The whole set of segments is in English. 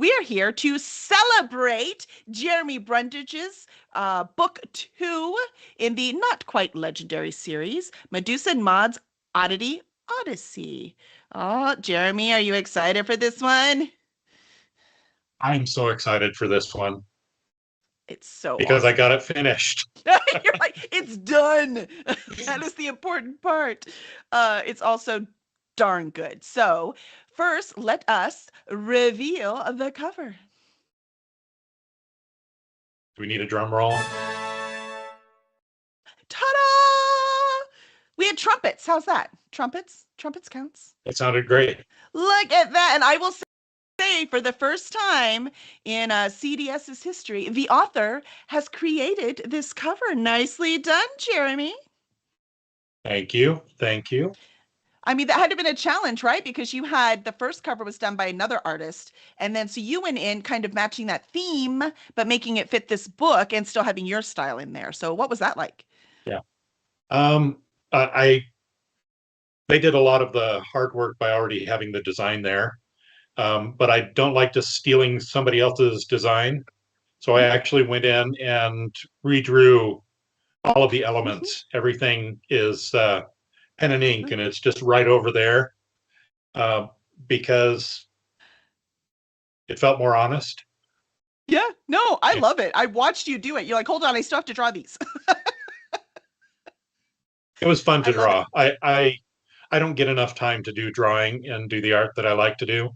We are here to celebrate Jeremy Brundage's book 2 in the not quite legendary series, Medusa and Maud's Oddity Odyssey. Oh, Jeremy, are you excited for this one? I'm so excited for this one It's so because I awesome. got it finished. You're like, it's done. That is the important part. It's also darn good. So, first, let us reveal the cover. Do we need a drum roll? Ta-da! We had trumpets. How's that? Trumpets? Trumpets counts. It sounded great. Look at that. And I will say, for the first time in CDS's history, the author has created this cover. Nicely done, Jeremy. Thank you. Thank you. I mean, that had to have been a challenge, right? Because you had the first cover was done by another artist. And then so you went in kind of matching that theme, but making it fit this book and still having your style in there. So what was that like? Yeah. I they did a lot of the hard work by already having the design there. But I don't like just stealing somebody else's design. So I Mm-hmm. actually went in and redrew all of the Mm-hmm. elements. Everything is pen and ink, and it's just right over there uh, because it felt more honest. Yeah, no, I Yeah. love it. I watched you do it. You're like, hold on, I still have to draw these. It was fun I to love it. draw. I don't get enough time to do drawing and do the art that I like to do.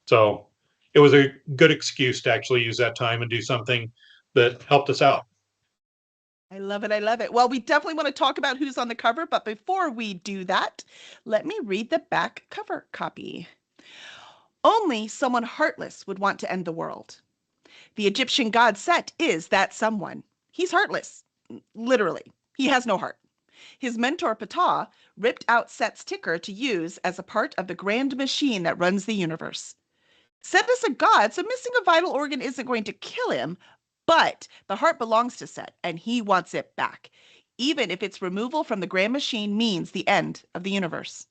So it was a good excuse to actually use that time and do something that helped us out. I love it. I love it. Well, we definitely want to talk about who's on the cover, but before we do that, let me read the back cover copy. Only someone heartless would want to end the world. The Egyptian god Set is that someone. He's heartless, literally. He has no heart. His mentor Ptah ripped out Set's ticker to use as a part of the grand machine that runs the universe. Set is a god, so missing a vital organ isn't going to kill him, but the heart belongs to Set, and he wants it back, even if its removal from the grand machine means the end of the universe.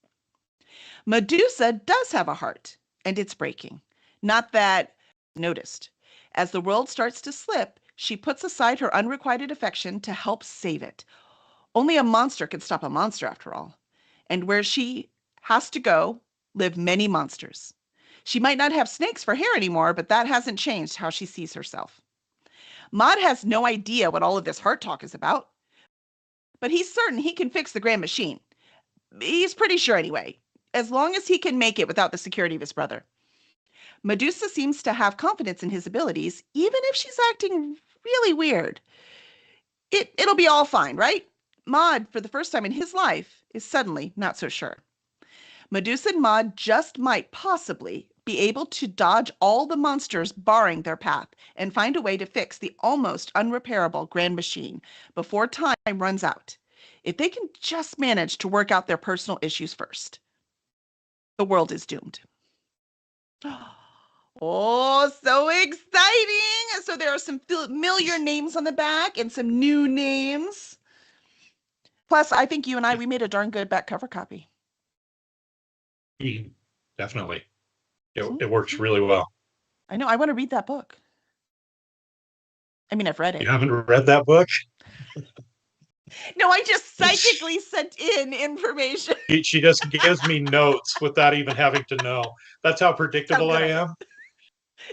Medusa does have a heart, and it's breaking. Not that noticed. As the world starts to slip, she puts aside her unrequited affection to help save it. Only a monster can stop a monster, after all. And where she has to go, live many monsters. She might not have snakes for hair anymore, but that hasn't changed how she sees herself. Maud has no idea what all of this heart talk is about, but he's certain he can fix the grand machine. He's pretty sure anyway, as long as he can make it without the security of his brother. Medusa seems to have confidence in his abilities, even if she's acting really weird. It'll be all fine, right? Maud, for the first time in his life, is suddenly not so sure. Medusa and Maud just might possibly be able to dodge all the monsters barring their path and find a way to fix the almost unrepairable grand machine before time runs out. If they can just manage to work out their personal issues first, the world is doomed. Oh, so exciting! So there are some familiar names on the back and some new names. Plus, I think you and we made a darn good back cover copy. Definitely. It works Mm-hmm. really well. I know. I want to read that book. I mean, I've read You it. haven't read that book? No, I just psychically sent in information. She just gives me notes without even having to know. That's how That's how predictable good I I am. am.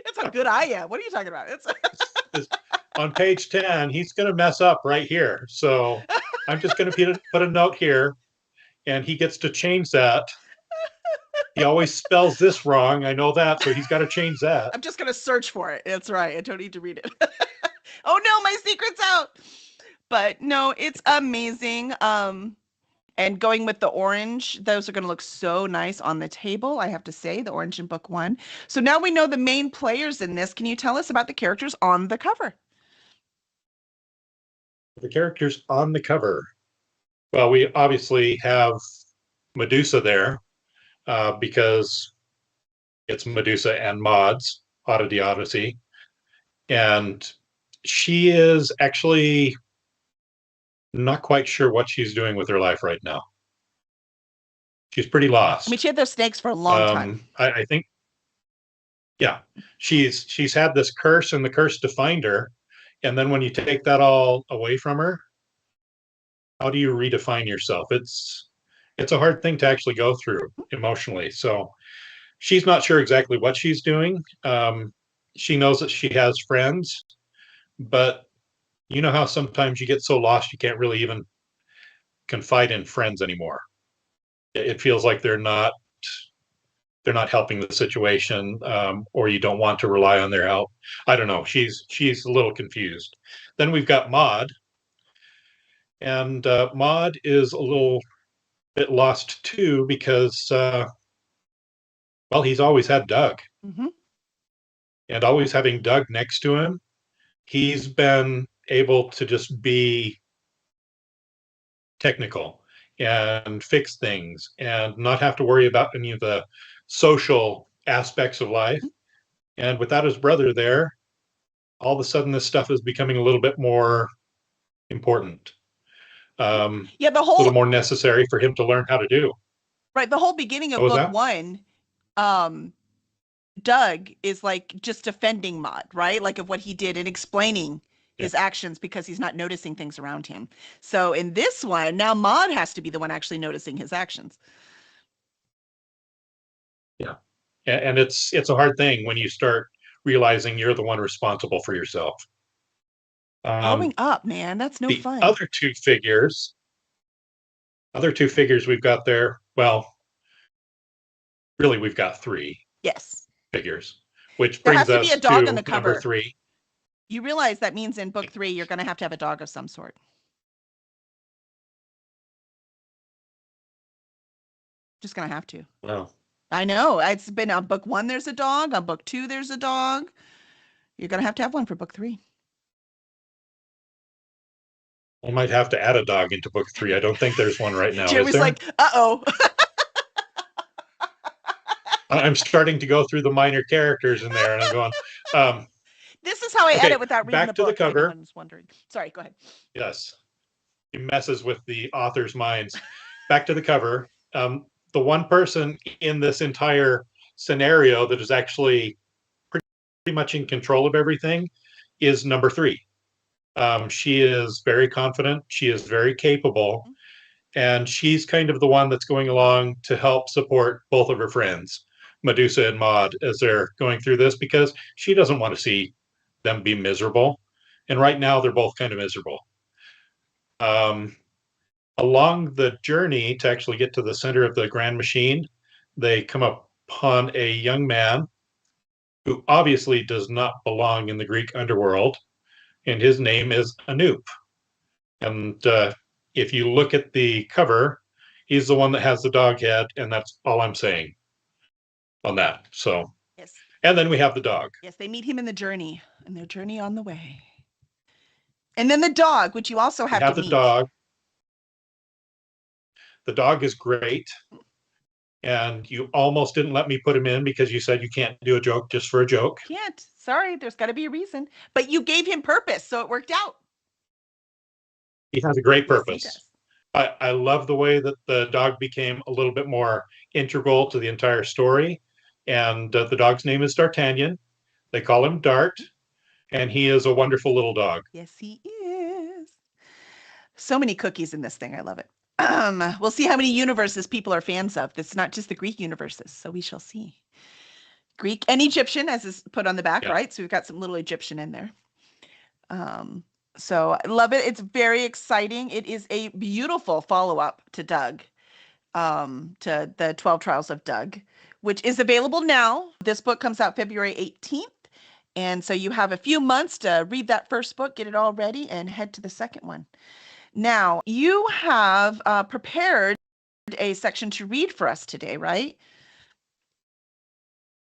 That's how good I am. What are you talking about? It's- on page 10, he's going to mess up right here. So I'm just going to put a note here, and he gets to change that. He always spells this wrong. I know that, so he's got to change that. I'm just gonna search for it. That's right. I don't need to read it. Oh no, my secret's out. But no, it's amazing. And going with the orange, those are going to look so nice on the table, I have to say, the orange in book 1. So now we know the main players in this. Can you tell us about the characters on the cover? The characters on the cover. Well, we obviously have Medusa there because it's Medusa and Maud's Oddity Odyssey. And she is actually not quite sure what she's doing with her life right now. She's pretty I mean, lost. she had those snakes for a long time. I think Yeah, she's had this curse and the curse defined her, and then when you take that all away from her, how do you redefine yourself? It's a hard thing to actually go through emotionally. So she's not sure exactly what she's doing. She knows that she has friends, but you know how sometimes you get so lost you can't really even confide in friends anymore. It feels like they're not helping the situation, or you don't want to rely on their help. I don't know. She's a little confused. Then we've got Maud, and Maud is a little bit lost too because well, he's always had Doug, Mm-hmm. and always having Doug next to him, he's been able to just be technical and fix things and not have to worry about any of the social aspects of life. And without his brother there, all of a sudden this stuff is becoming a little bit more important, Yeah, the a little whole more necessary for him to learn how to do. right, the whole beginning What of was book that? one, um, Doug is like just defending Maud, right? Like of what he did and explaining Yeah, his actions because he's not noticing things around him. So in this one, now Maud has to be the one actually noticing his actions. yeah. And it's a hard thing when you start realizing you're the one responsible for yourself. Growing Um, up, man, that's no the fun. other two figures we've got there, well, really we've got three Yes. figures, which There brings has to be a us dog on to the number cover. three. You realize that means in book three, you're going to have a dog of some sort. Just going to have to. Well, I know. It's been on book one, there's a dog. On book two, there's a dog. You're going to have one for book three. I might have to add a dog into book three. I don't think there's one right now, is Jeremy's there? like, uh-oh. I'm starting to go through the minor characters in there, and I'm going, um, This is how I edit okay, without reading the back to the book, if cover. anyone's wondering. Sorry, go ahead. Yes, it messes with the author's minds. Back to the cover. The one person in this entire scenario that is actually pretty much in control of everything is number three. She is very confident. She is very capable. And she's kind of the one that's going along to help support both of her friends, Medusa and Maud, as they're going through this because she doesn't want to see them be miserable. And right now, they're both kind of miserable. Um, Along the journey to actually get to the center of the grand machine, they come upon a young man who obviously does not belong in the Greek underworld, and his name is Anoop. And if you look at the cover, he's the one that has the dog head, and that's all I'm saying on that. So, Yes. and then we have the dog. Yes, they meet him in the journey, and their journey on the way. And then the dog, which you also We have to have the meet. dog. The dog is great, and you almost didn't let me put him in because you said you can't do a joke just for a joke. Can't. Sorry, there's got to be a reason. But you gave him purpose, so it worked out. He has a great Yes, he purpose. does. I love the way that the dog became a little bit more integral to the entire story. And the dog's name is D'Artagnan. They call him Dart, and he is a wonderful little dog. Yes, he is. So many cookies in this thing. I love it. We'll see how many universes people are fans of. It's not just the Greek universes, so we shall see. Greek and Egyptian, as is put on the back, Yeah. right? So we've got some little Egyptian in there. Um, so I love it. It's very exciting. It is a beautiful follow-up to Doug, to the 12 Trials of Doug, which is available now. This book comes out February 18th. And so you have a few months to read that first book, get it all ready, and head to the second one. Now, you have prepared a section to read for us today, right?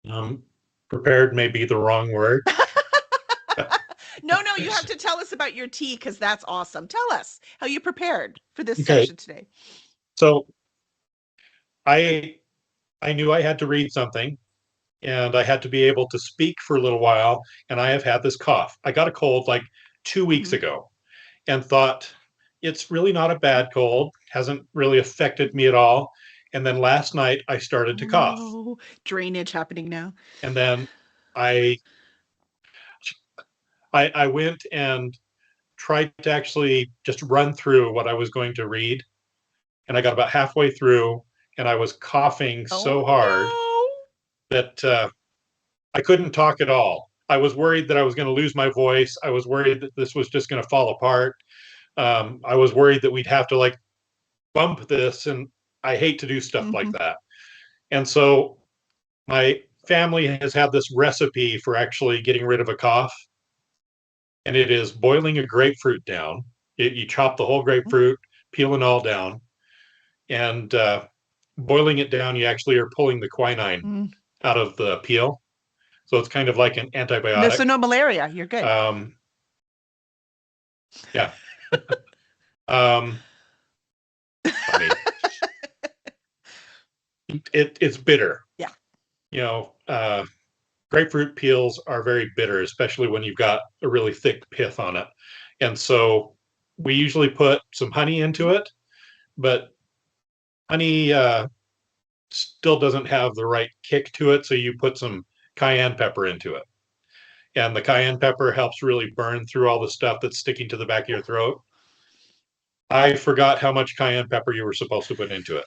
Um, Prepared may be the wrong word. No, no, you have to tell us about your tea because that's awesome. Tell us how you prepared for this Okay, section today. so I I knew I had to read something, and I had to be able to speak for a little while. And I have had this cough. I got a cold like 2 weeks Mhm. ago, and thought it's really not a bad cold. Hasn't really affected me at all. And then last night I started to Oh cough, no, drainage happening now. and then I went and tried to actually just run through what I was going to read, and I got about halfway through, and I was coughing so hard Oh that I couldn't talk at all. I was worried that I was going to lose my voice. I was worried that this was just going to fall apart. I was worried that we'd have to like bump this, and I hate to do stuff no. like that. And so my family has had this recipe for actually getting rid of a cough, and it is boiling a grapefruit down. You chop the whole grapefruit, peel it all down, and boiling it down, you actually are pulling the quinine Mm. out of the peel. So it's kind of like an No, so antibiotic. no malaria. You're good. Yeah. I mean, it's bitter. Yeah. You know, grapefruit peels are very bitter, especially when you've got a really thick pith on it. And so we usually put some honey into it, but honey still doesn't have the right kick to it. So you put some cayenne pepper into it. And the cayenne pepper helps really burn through all the stuff that's sticking to the back of your throat. I forgot how much cayenne pepper you were supposed to put into it.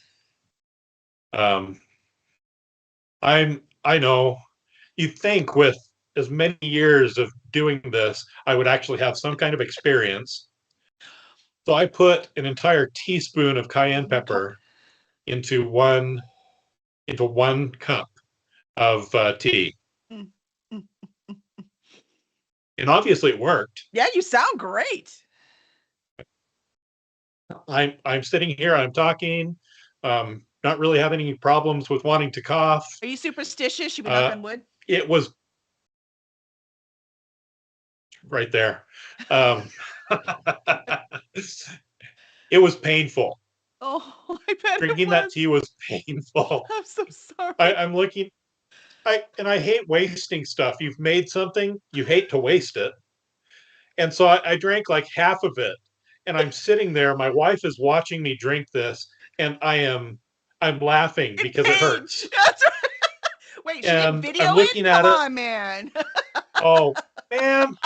I know you think with as many years of doing this, I would actually have some kind of experience. So I put an entire teaspoon of cayenne pepper into one cup of tea, Mm, mm. and obviously it worked. Yeah, you sound great. I'm sitting here, I'm talking, not really having any problems with wanting to cough. Are you superstitious? You would knock on wood? It was right there. It was painful. Oh, I bet Drinking it that was. tea was painful. I'm so sorry. I'm looking, I hate wasting stuff. You've made something, you hate to waste it. And so I drank like half of it, and I'm sitting there. My wife is watching me drink this, and I'm laughing because it hurts. That's right. Wait, should we And I'm video looking it? Come at it. on, man. Oh man,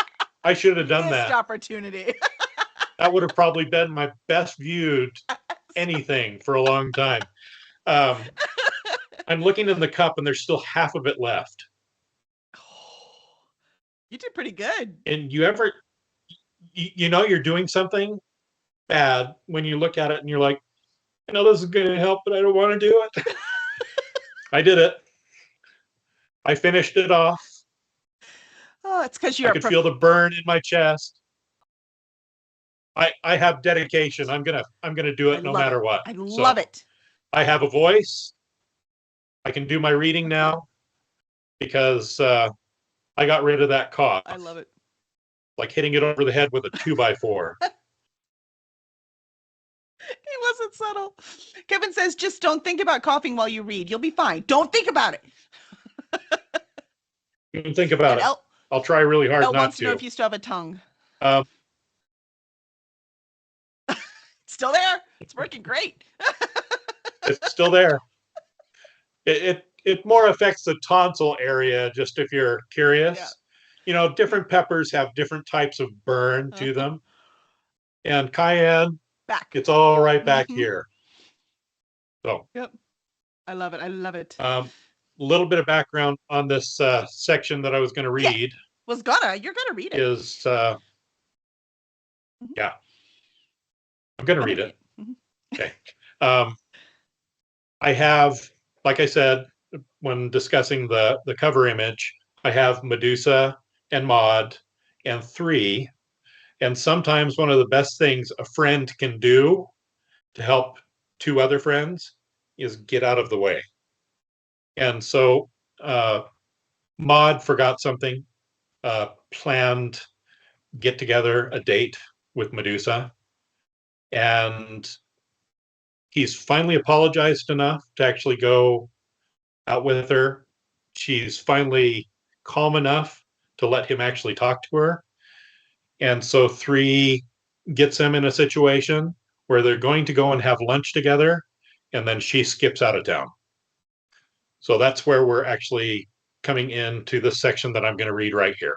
I should have done Missed that. opportunity. That would have probably been my best viewed anything for a long time. Um, I'm looking in the cup, and there's still half of it left. You did pretty good. And you know you're doing something bad when you look at it and you're like, I know this is going to help, but I don't want to do it. I did it. I finished it off. Oh, it's because I you're could feel the burn in my chest. I have dedication. I'm gonna do it no matter what. I love it. I have a voice. I can do my reading now because I got rid of that cough. I love it. Like hitting it over the head with a 2x4. He wasn't subtle. Kevin says, just don't think about coughing while you read. You'll be fine. Don't think about it. Don't think about it. I'll try really hard Elle not wants to know if you still have a tongue. Still there. It's working great. It's still there. It more affects the tonsil area, just if you're curious. Yeah. You know, different peppers have different types of burn to them. And cayenne, it's all right back here. So. Yep. I love it. I love it. A little bit of background on this section that I was going to read. You're going to read it. Is, yeah. I'm going to read it. Okay. I have, like I said, when discussing the cover image, I have Medusa and Maud and 3. And sometimes one of the best things a friend can do to help 2 other friends is get out of the way. And so Maud forgot something, planned get together, a date with Medusa. And he's finally apologized enough to actually go out with her. She's finally calm enough to let him actually talk to her. And so 3 gets him in a situation where they're going to go and have lunch together, and then she skips out of town. So that's where we're actually coming into the section that I'm going to read right here.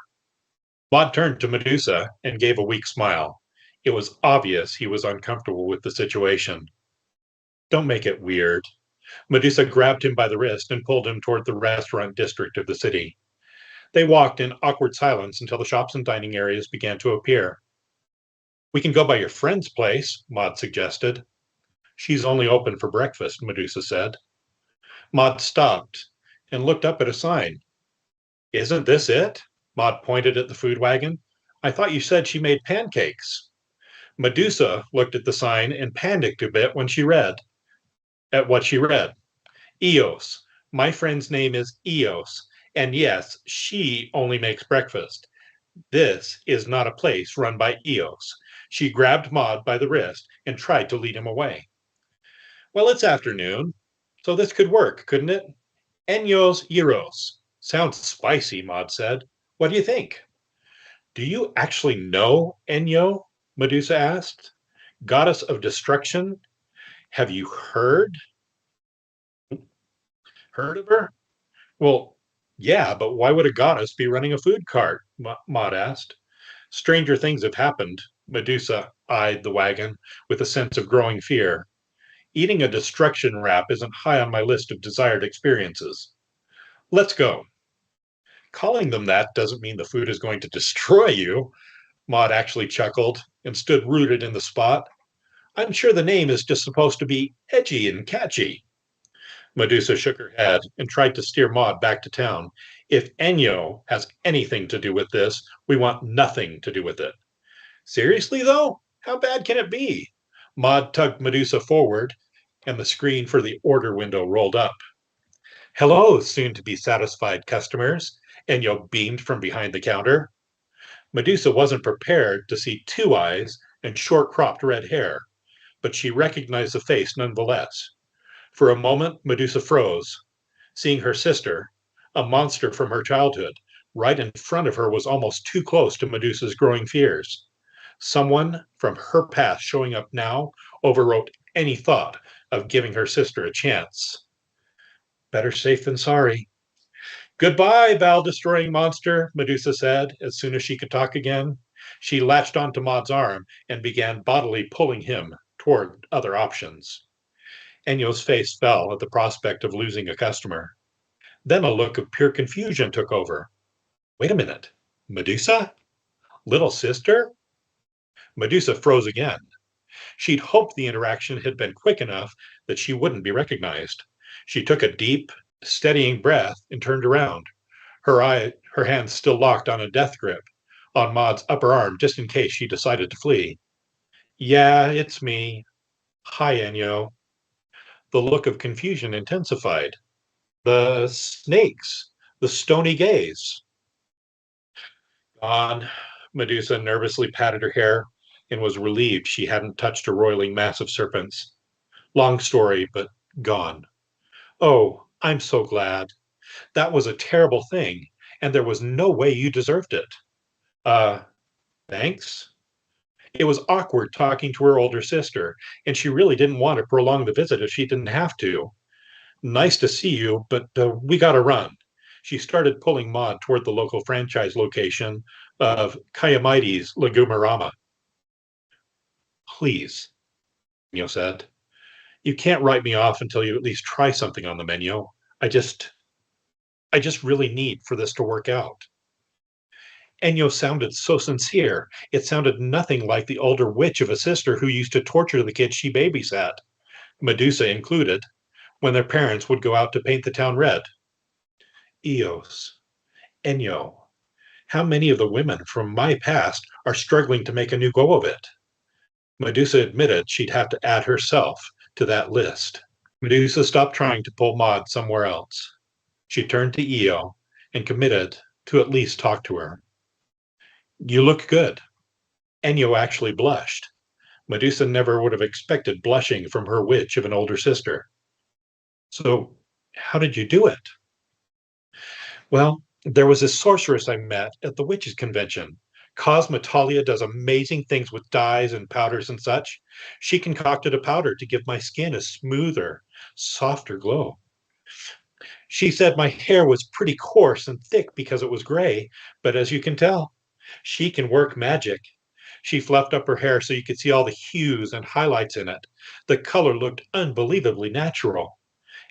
Maud turned to Medusa and gave a weak smile. It was obvious he was uncomfortable with the situation. Don't make it weird. Medusa grabbed him by the wrist and pulled him toward the restaurant district of the city. They walked in awkward silence until the shops and dining areas began to appear. We can go by your friend's place, Maud suggested. She's only open for breakfast, Medusa said. Maud stopped and looked up at a sign. Isn't this it? Maud pointed at the food wagon. I thought you said she made pancakes. Medusa looked at the sign and panicked a bit when she read at what she read. Eos. My friend's name is Eos, and yes, she only makes breakfast. This is not a place run by Eos. She grabbed Maud by the wrist and tried to lead him away. Well, it's afternoon, so this could work, couldn't it? Enyos Euros. Sounds spicy, Maud said. What do you think? Do you actually know Enyo? Medusa asked. Goddess of destruction? Have you heard? Heard of her? Well, yeah, but why would a goddess be running a food cart? Maud asked. Stranger things have happened. Medusa eyed the wagon with a sense of growing fear. Eating a destruction wrap isn't high on my list of desired experiences. Let's go. Calling them that doesn't mean the food is going to destroy you. Maud actually chuckled and stood rooted in the spot. I'm sure the name is just supposed to be edgy and catchy. Medusa shook her head and tried to steer Maud back to town. If Enyo has anything to do with this, we want nothing to do with it. Seriously, though? How bad can it be? Maud tugged Medusa forward, and the screen for the order window rolled up. Hello, soon to be satisfied customers. Enyo beamed from behind the counter. Medusa wasn't prepared to see two eyes and short cropped red hair, but she recognized the face nonetheless. For a moment, Medusa froze. Seeing her sister, a monster from her childhood, right in front of her was almost too close to Medusa's growing fears. Someone from her past showing up now overwrote any thought of giving her sister a chance. Better safe than sorry. Goodbye, Val-destroying monster, Medusa said as soon as she could talk again. She latched onto Maud's arm and began bodily pulling him toward other options. Enyo's face fell at the prospect of losing a customer. Then a look of pure confusion took over. Wait a minute. Medusa? Little sister? Medusa froze again. She'd hoped the interaction had been quick enough that she wouldn't be recognized. She took a deep, steadying breath and turned around, her hands still locked on a death grip on Maud's upper arm just in case she decided to flee. Yeah, it's me. Hi, Enyo. The look of confusion intensified. The snakes, the stony gaze. Gone. Medusa nervously patted her hair and was relieved she hadn't touched a roiling mass of serpents. Long story, but gone. Oh, I'm so glad. That was a terrible thing, and there was no way you deserved it. Uh, thanks? It was awkward talking to her older sister, and she really didn't want to prolong the visit if she didn't have to. Nice to see you, but we gotta run. She started pulling Maud toward the local franchise location of Kayamaides Legumerama. Please, Neo said. You can't write me off until you at least try something on the menu. I just really need for this to work out. Enyo sounded so sincere. It sounded nothing like the older witch of a sister who used to torture the kids she babysat, Medusa included, when their parents would go out to paint the town red. Eos, Enyo, how many of the women from my past are struggling to make a new go of it? Medusa admitted she'd have to add herself to that list. Medusa stopped trying to pull Maud somewhere else. She turned to Io and committed to at least talk to her. You look good. Enyo actually blushed. Medusa never would have expected blushing from her witch of an older sister. So, how did you do it? Well, there was a sorceress I met at the witches' convention. Cosmetalia does amazing things with dyes and powders and such. She concocted a powder to give my skin a smoother, softer glow. She said my hair was pretty coarse and thick because it was gray, but as you can tell, she can work magic. She fluffed up her hair so you could see all the hues and highlights in it. The color looked unbelievably natural.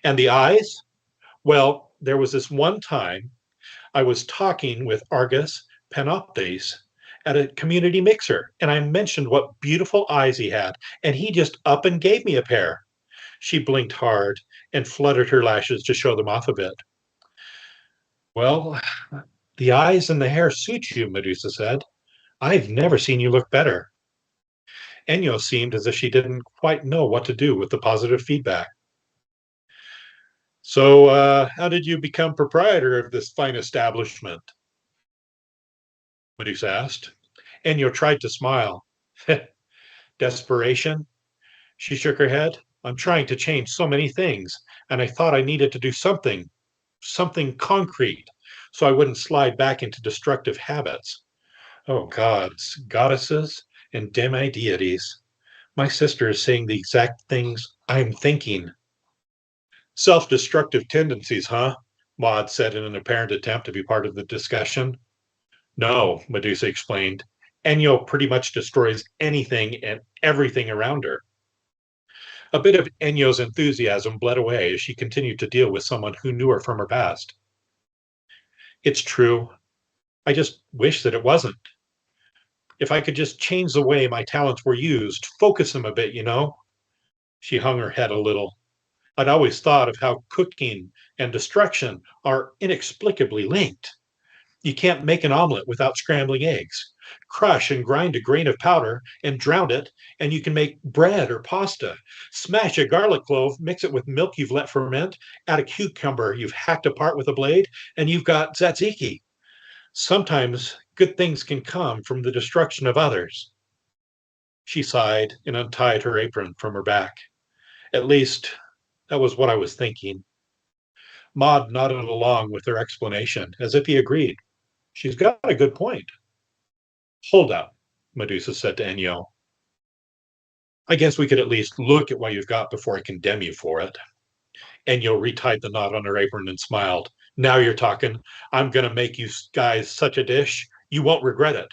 And the eyes? Well, there was this one time I was talking with Argus Panoptes at a community mixer, and I mentioned what beautiful eyes he had, and he just up and gave me a pair. She blinked hard and fluttered her lashes to show them off a bit. Well, the eyes and the hair suit you, Medusa said. I've never seen you look better. Enyo seemed as if she didn't quite know what to do with the positive feedback. So, how did you become proprietor of this fine establishment? Medusa asked. Enyo tried to smile. Desperation? She shook her head. I'm trying to change so many things, and I thought I needed to do something concrete, so I wouldn't slide back into destructive habits. Oh, gods, goddesses, and demi-deities. My sister is saying the exact things I'm thinking. Self-destructive tendencies, huh? Maud said in an apparent attempt to be part of the discussion. No, Medusa explained. Enyo pretty much destroys anything and everything around her. A bit of Enyo's enthusiasm bled away as she continued to deal with someone who knew her from her past. It's true. I just wish that it wasn't. If I could just change the way my talents were used, focus them a bit, you know? She hung her head a little. I'd always thought of how cooking and destruction are inexplicably linked. You can't make an omelet without scrambling eggs. Crush and grind a grain of powder and drown it, and you can make bread or pasta. Smash a garlic clove, mix it with milk you've let ferment, add a cucumber you've hacked apart with a blade, and you've got tzatziki. Sometimes good things can come from the destruction of others. She sighed and untied her apron from her back. At least, that was what I was thinking. Maud nodded along with her explanation, as if he agreed. She's got a good point. Hold up, Medusa said to Enyo. I guess we could at least look at what you've got before I condemn you for it. Enyo retied the knot on her apron and smiled. Now you're talking. I'm going to make you guys such a dish, you won't regret it.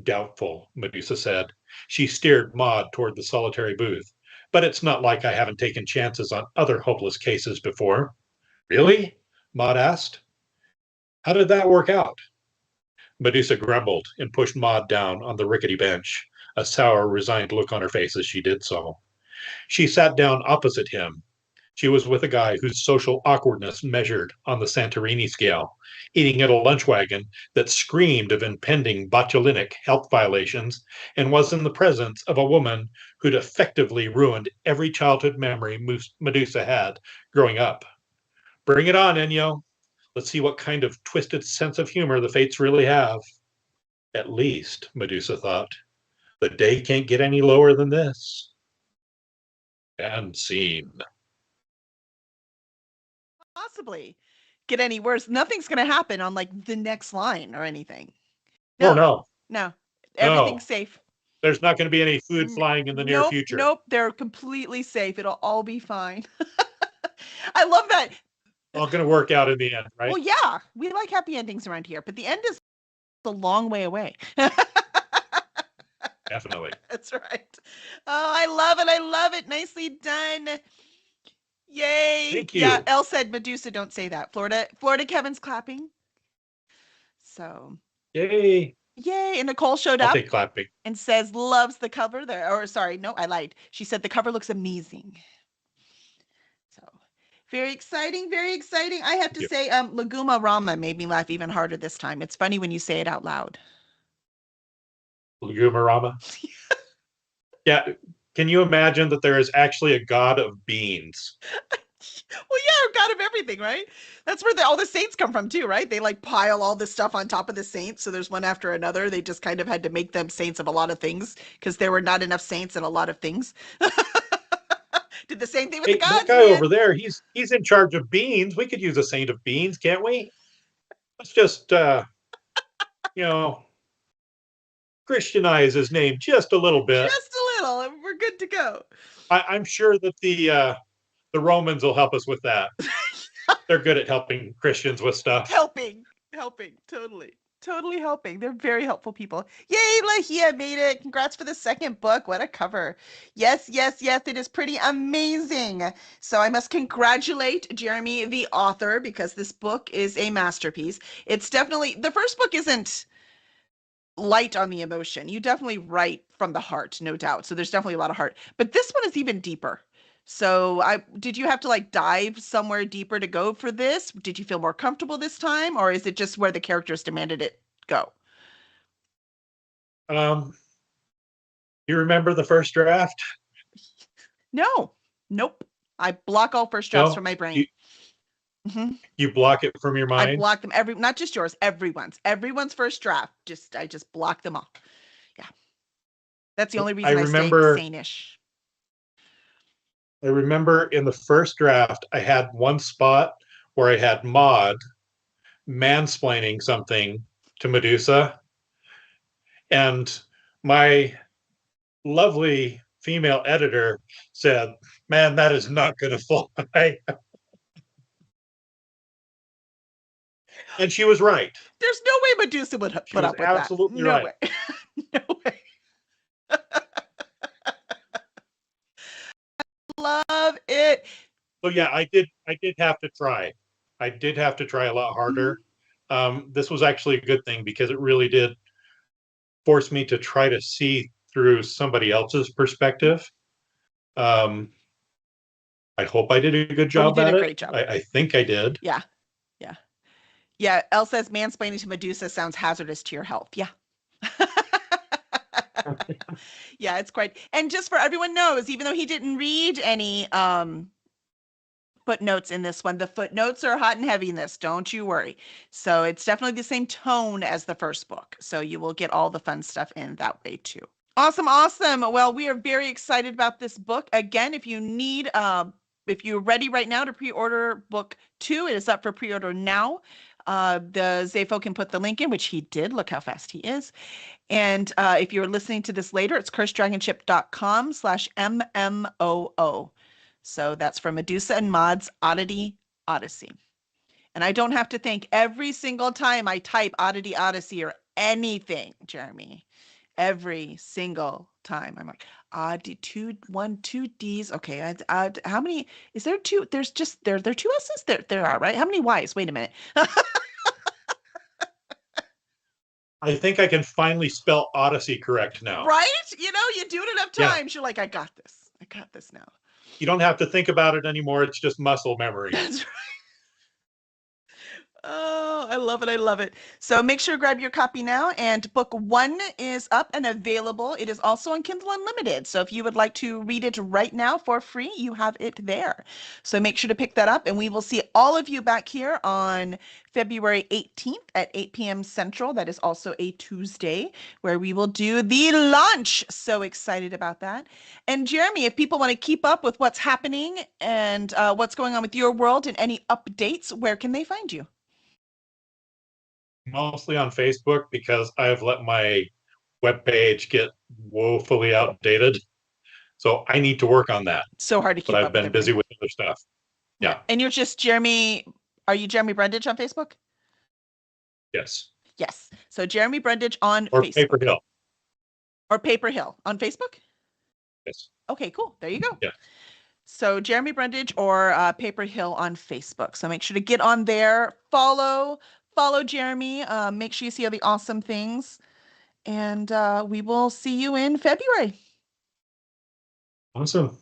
Doubtful, Medusa said. She steered Maud toward the solitary booth. But it's not like I haven't taken chances on other hopeless cases before. Really? Maud asked. How did that work out? Medusa grumbled and pushed Maud down on the rickety bench, a sour, resigned look on her face as she did so. She sat down opposite him. She was with a guy whose social awkwardness measured on the Santorini scale, eating at a lunch wagon that screamed of impending botulinic health violations, and was in the presence of a woman who'd effectively ruined every childhood memory Medusa had growing up. Bring it on, Enyo. Let's see what kind of twisted sense of humor the fates really have. At least, Medusa thought, the day can't get any lower than this. And scene. Possibly get any worse. Nothing's going to happen on like the next line or anything. Oh, No, no, no, no. everything's safe. There's not going to be any food flying in the near Nope, future. nope, they're completely safe. It'll all be fine. I love that. All going to work out in the end, right? Well, yeah, we like happy endings around here, but the end is a long way away. Definitely. That's right. Oh, I love it. I love it. Nicely done. Yay. Thank you. Yeah, Elle said Medusa, don't say that. Florida Kevin's clapping. So, Yay. yay. And Nicole showed I'll up take clapping. and says loves the cover there. Or sorry, no, I lied. She said the cover looks amazing. So, very exciting, very exciting. I have to say, Laguma Rama made me laugh even harder this time. It's funny when you say it out loud. Laguma. Yeah. Can you imagine that there is actually a god of beans? Well, yeah, God of everything, right? That's where all the saints come from too, right? They like pile all this stuff on top of the saints, so there's one after another. They just kind of had to make them saints of a lot of things because there were not enough saints in a lot of things. Did the same thing with the gods. That guy over there, he's in charge of beans. We could use a saint of beans, can't we? Let's just Christianize his name just a little bit. Just a little, and we're good to go. I'm sure that the Romans will help us with that. they're good at helping Christians with stuff. Helping, totally helping. They're very helpful people. Yay, Lahia made it. Congrats for the second book. What a cover. Yes, it is pretty amazing. So I must congratulate Jeremy, the author, because this book is a masterpiece. It's definitely, the first book isn't light on the emotion. You definitely write from the heart, no doubt. So there's definitely a lot of heart. But this one is even deeper. So did you have to like dive somewhere deeper to go for this? Did you feel more comfortable this time, or is it just where the characters demanded it go? You remember the first draft? No. Nope. I block all first drafts No, from my brain. you block it from your I mind. block them not just yours, everyone's first draft. I just block them all. Yeah. That's the only reason I stay sane-ish. I remember in the first draft, I had one spot where I had Maud mansplaining something to Medusa, and my lovely female editor said, "Man, that is not going to fly." And she was right. There's no way Medusa would put up with that. Absolutely No right. way. No way. Love it. So yeah, I did have to try. I did have to try a lot harder. This was actually a good thing because it really did force me to try to see through somebody else's perspective. I hope I did a good job you did at a it. great job. I think I did. Yeah. Yeah, Elle says mansplaining to Medusa sounds hazardous to your health. Yeah. Yeah, it's quite. And just for everyone knows, even though he didn't read any footnotes in this one, the footnotes are hot and heavy in this. Don't you worry. So it's definitely the same tone as the first book. So you will get all the fun stuff in that way too. Awesome. Well, we are very excited about this book. Again, if you need if you're ready right now to pre-order book 2, it is up for pre-order now. The Zafo can put the link in, which he did. Look how fast he is. And if you're listening to this later, it's cursedragonship.com/MMOO. So that's from Medusa and Maud's Oddity Odyssey. And I don't have to think every single time I type Oddity Odyssey or anything, Jeremy. Every single time. I'm like, two D's. Okay, how many? Is there two? There's just there are two S's? There are, right? How many Y's? Wait a minute. I think I can finally spell Odyssey correct now. Right? You do it enough times. Yeah. You're like, I got this now. You don't have to think about it anymore. It's just muscle memory. That's right. Oh, I love it. So make sure to grab your copy now. And book 1 is up and available. It is also on Kindle Unlimited. So if you would like to read it right now for free, you have it there. So make sure to pick that up. And we will see all of you back here on February 18th at 8 p.m. Central. That is also a Tuesday where we will do the launch. So excited about that. And Jeremy, if people want to keep up with what's happening and what's going on with your world and any updates, where can they find you? Mostly on Facebook because I've let my webpage get woefully outdated. So I need to work on that. So hard to keep up. But I've been busy with other stuff. Yeah. And you're just Jeremy. Are you Jeremy Brundage on Facebook? Yes. Yes. So Jeremy Brundage on or Facebook. Paper Hill. Or Paper Hill on Facebook? Yes. Okay, cool. There you go. Yeah. So Jeremy Brundage or Paper Hill on Facebook. So make sure to get on there, follow Jeremy. Make sure you see all the awesome things. And we will see you in February. Awesome.